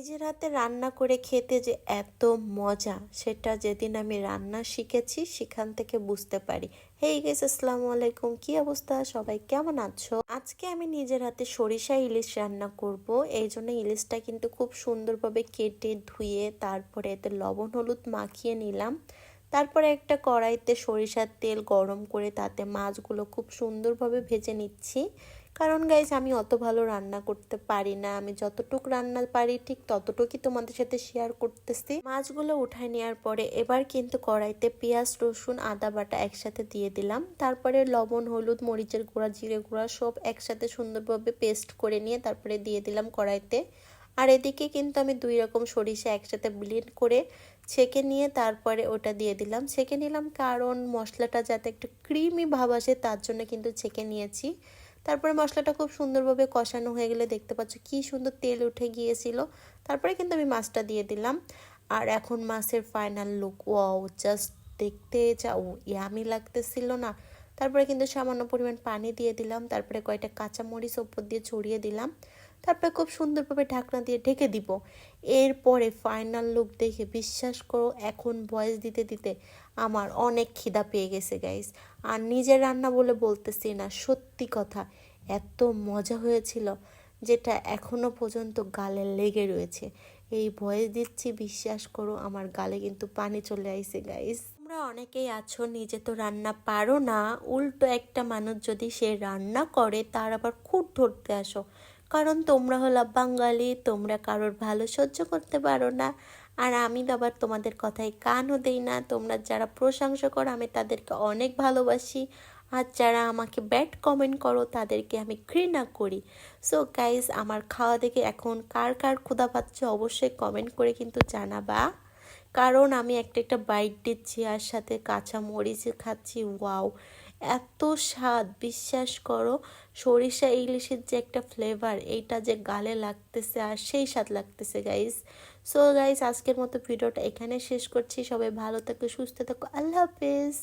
নিজের হাতে রান্না করে খেতে যে এত মজা সেটা যেদিন আমি রান্না শিখেছি সেখান থেকে বুঝতে পারি। হেই গাইস, আসসালামু আলাইকুম, কি অবস্থা, সবাই কেমন আছো? আজকে আমি নিজের হাতে সরিষা ইলিশ রান্না করব। এই জন্য ইলিশটা কিন্তু খুব সুন্দরভাবে কেটে ধুয়ে তারপরে এতে লবণ হলুদ মাখিয়ে নিলাম। তারপরে একটা কড়াইতে সরিষার তেল গরম করে তাতে মাছগুলো খুব সুন্দরভাবে ভেজে নিচ্ছি। কারণ গাইজ আমি অত ভালো রান্না করতে পারি না, আমি যতটুকু রান্না পারি ঠিক ততটুকুই তোমাদের সাথে শেয়ার করতেছি। মাছগুলো উঠায় নেওয়ার পরে এবার কিন্তু কড়াইতে পেঁয়াজ রসুন আদা বাটা একসাথে দিয়ে দিলাম। তারপরে লবণ হলুদ মরিচের গুঁড়া জিরে গুঁড়া সব একসাথে সুন্দরভাবে পেস্ট করে নিয়ে তারপরে দিয়ে দিলাম কড়াইতে। আর এদিকে কিন্তু আমি 2 রকম সরিষা একসাথে ব্লেন্ড করে ছেঁকে নিয়ে তারপরে ওটা দিয়ে দিলাম। ছেঁকে নিলাম কারণ মশলাটা যাতে একটু ক্রিমি ভাব আসে তার জন্য কিন্তু ছেঁকে নিয়েছি। তারপরে মশলাটা খুব সুন্দরভাবে কষানো হয়ে গেলে দেখতে পাচ্ছ কি সুন্দর তেল উঠে গিয়েছিল। তারপরে কিন্তু আমি মাছটা দিয়ে দিলাম। আর এখন মাছের ফাইনাল লুক, ওয়াও, জাস্ট দেখতে যাও ইয়ামি লাগতেছিল না। তারপরে কিন্তু সামান্য পরিমাণ পানি দিয়ে দিলাম, তারপরে কয়েকটা কাঁচামরিচ ওপর দিয়ে ছড়িয়ে দিলাম। তারপরে খুব সুন্দরভাবে ঢাকনা দিয়ে ঢেকে দিব। এরপরে ফাইনাল লুক দেখে বিশ্বাস করো এখন ভয়েস দিতে দিতে আমার অনেক খিদা পেয়ে গেছে গাইস। আর নিজের রান্না বলে বলতেছি না, সত্যি কথা, এত মজা হয়েছিল যেটা এখনো পর্যন্ত গালে লেগে রয়েছে। এই ভয়েস দিচ্ছি, বিশ্বাস করো আমার গালে কিন্তু পানি চলে আইছে গাইস। তোমরা অনেকেই আছো নিজে তো রান্না পারো না, উল্টো একটা মানুষ যদি সে রান্না করে তার আবার খুঁত ধরতে আসো। কারণ তোমরা হলো বাঙালি, তোমরা কারোর ভালো সহ্য করতে পারো না। আর আমি আবার তোমাদের কথায় কানও দেই না। তোমরা যারা প্রশংসা করো আমি তাদেরকে অনেক ভালোবাসি, আর যারা আমাকে ব্যাড কমেন্ট করো তাদেরকে আমি ঘৃণা করি। সো গাইজ, আমার খাওয়া দেখে এখন কার কার ক্ষুধা পাচ্ছে অবশ্যই কমেন্ট করে কিন্তু জানাবা। কারণ আমি একটা একটা বাইট দিচ্ছি আর সাথে কাঁচা মরিচ খাচ্ছি, ওয়াও, এত স্বাদ, বিশ্বাস করো। সরিষা ইলিশের যে একটা ফ্লেভার এইটা যে গালে লাগতেছে আর সেই স্বাদ লাগতেছে গাইস। সো গাইস, আজকের মতো ভিডিওটা এখানে শেষ করছি। সবাই ভালো থাকো, সুস্থ থাকো, আল্লাহ হাফেজ।